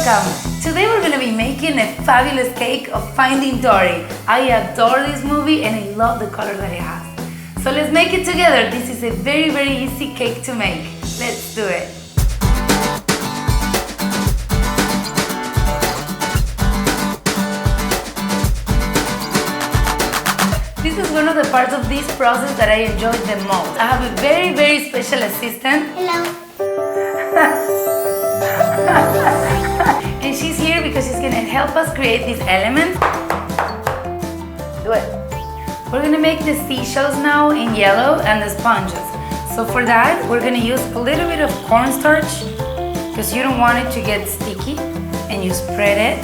welcome! Today we're going to be making a fabulous cake of Finding Dory. I adore this movie and I love the color that it has. So let's make it together. This is a very easy cake to make. Let's do it. This is one of the parts of this process that I enjoy the most. I have a very special assistant. Hello. And she's here because she's gonna help us create these elements. Do it. We're gonna make the seashells now in yellow and the sponges. So for that, we're gonna use a little bit of cornstarch because you don't want it to get sticky, and you spread it.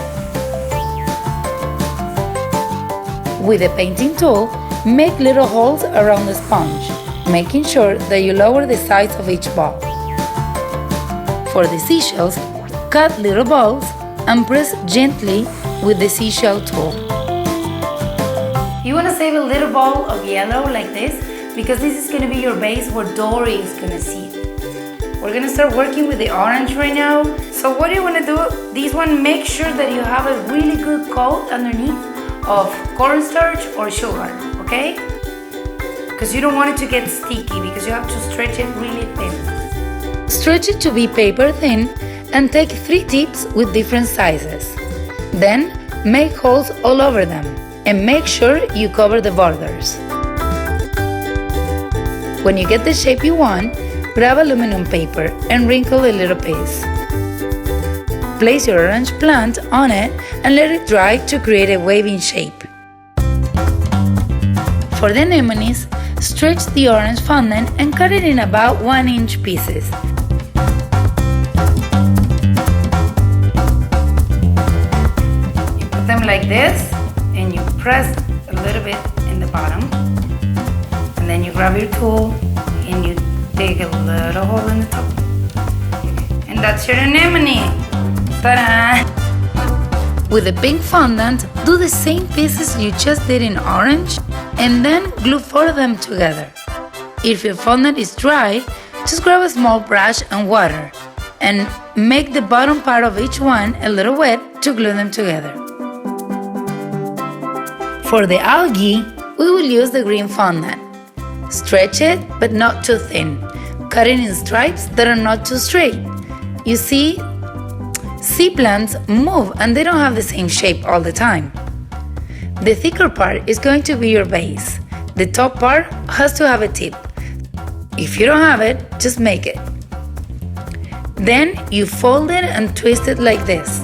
With a painting tool, make little holes around the sponge, making sure that you lower the size of each ball. For the seashells, cut little balls and press gently with the seashell tool. You want to save a little ball of yellow like this because this is going to be your base where Dory is going to sit. We're going to start working with the orange right now. So what do you want to do? This one, make sure that you have a really good coat underneath of cornstarch or sugar, okay? Because you don't want it to get sticky because you have to stretch it really thin. Stretch it to be paper thin and take 3 tips with different sizes. Then make holes all over them and make sure you cover the borders. When you get the shape you want, grab aluminum paper and wrinkle a little piece. Place your orange plant on it and let it dry to create a waving shape. For the anemones, stretch the orange fondant and cut it in about 1-inch pieces. You put them like this and you press a little bit in the bottom, and then you grab your tool and you dig a little hole in the top, and that's your anemone. Ta-da! With the pink fondant, do the same pieces you just did in orange and then glue 4 of them together. If your fondant is dry, just grab a small brush and water and make the bottom part of each one a little wet to glue them together. For the algae, we will use the green fondant. Stretch it, but not too thin. Cut it in stripes that are not too straight. You see, sea plants move and they don't have the same shape all the time. The thicker part is going to be your base. The top part has to have a tip. If you don't have it, just make it. Then you fold it and twist it like this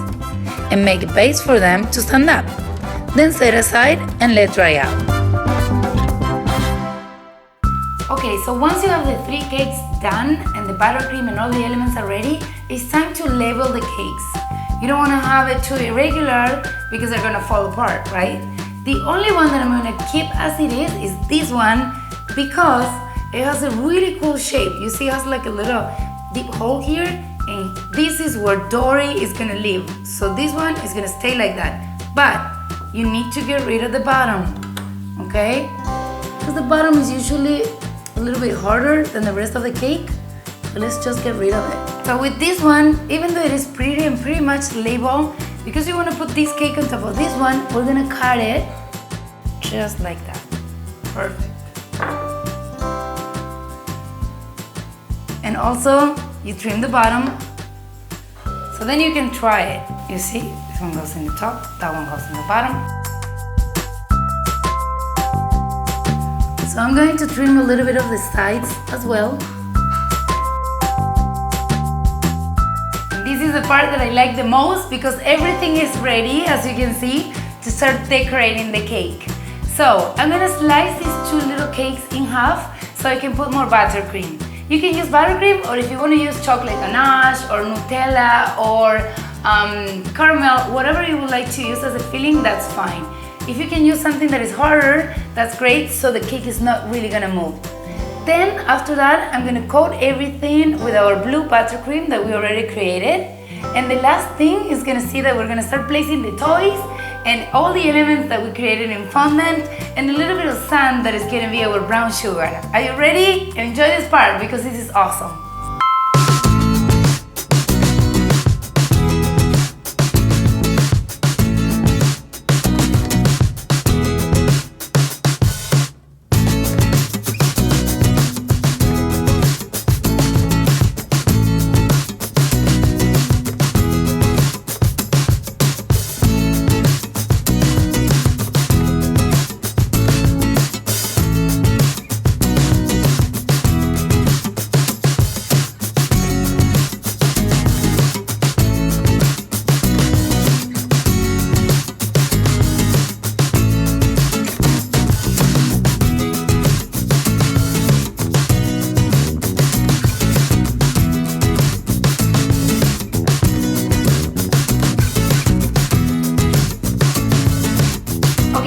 and make a base for them to stand up. Then set aside and let dry out. Okay, so once you have the 3 cakes done and the buttercream and all the elements are ready, it's time to label the cakes. You don't want to have it too irregular because they're going to fall apart, right? The only one that I'm going to keep as it is this one because it has a really cool shape. You see it has like a little deep hole here, and this is where Dory is going to live. So this one is going to stay like that. But you need to get rid of the bottom, okay? Because the bottom is usually a little bit harder than the rest of the cake. So let's just get rid of it. So with this one, even though it is pretty and pretty much labeled, because you want to put this cake on top of this one, we're going to cut it just like that. Perfect. And also, you trim the bottom, so then you can try it. You see, this one goes in the top, that one goes in the bottom. So I'm going to trim a little bit of the sides as well. And this is the part that I like the most because everything is ready, as you can see, to start decorating the cake. So I'm gonna slice these 2 little cakes in half so I can put more buttercream. You can use buttercream, or if you want to use chocolate ganache or Nutella or caramel, whatever you would like to use as a filling, that's fine. If you can use something that is harder, that's great, so the cake is not really gonna move. Then after that, I'm gonna coat everything with our blue buttercream that we already created. And the last thing is gonna see that we're gonna start placing the toys and all the elements that we created in fondant and a little bit of sand that is gonna be our brown sugar. Are you ready? Enjoy this part because this is awesome.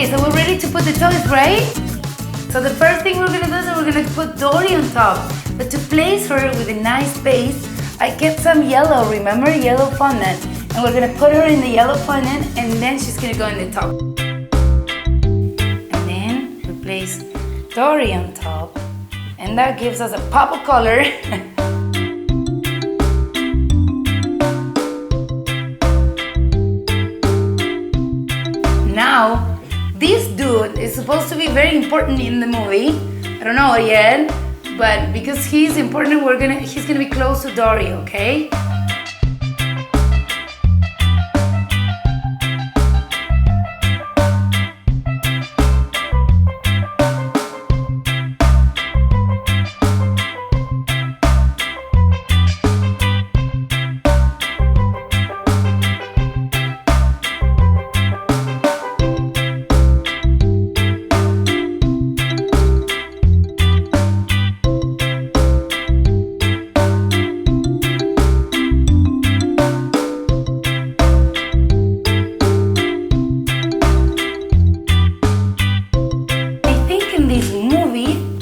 Okay, so we're ready to put the toys, right? So the first thing we're gonna do is we're gonna put Dory on top. But to place her with a nice base, I kept some yellow, remember? Yellow fondant. And we're gonna put her in the yellow fondant and then she's gonna go in the top. And then we place Dory on top. And that gives us a pop of color. Now, this dude is supposed to be very important in the movie. I don't know yet, but because he's important, he's gonna be close to Dory, okay?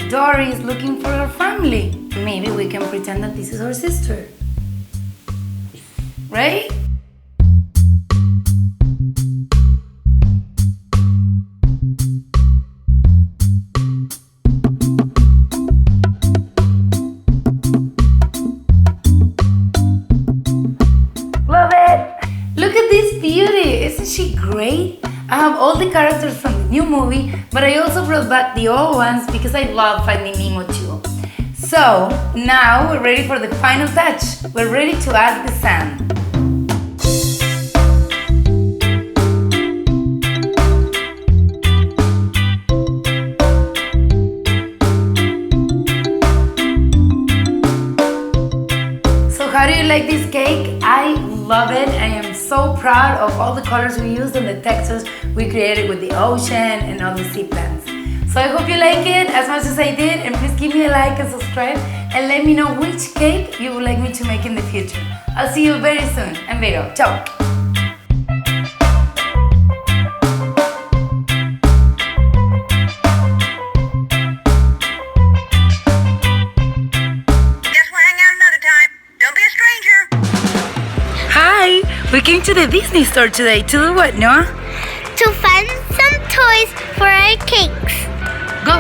Dory is looking for her family. Maybe we can pretend that this is her sister. Right? Love it! Look at this beauty! Isn't she great? I have all the characters from the new movie, but I also brought back the old ones because I love Finding Nemo too. So, now we're ready for the final touch. We're ready to add the sand. So how do you like this cake? I love it. I am so proud of all the colors we used and the textures we created with the ocean and all the sea plants. So I hope you like it as much as I did, and please give me a like and subscribe and let me know which cake you would like me to make in the future. I'll see you very soon. Untitled. Ciao! We came to the Disney store today to do what, Noah? To find some toys for our cakes. Go!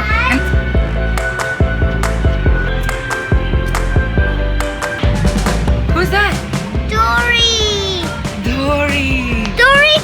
Who's that? Dory! Dory! Dory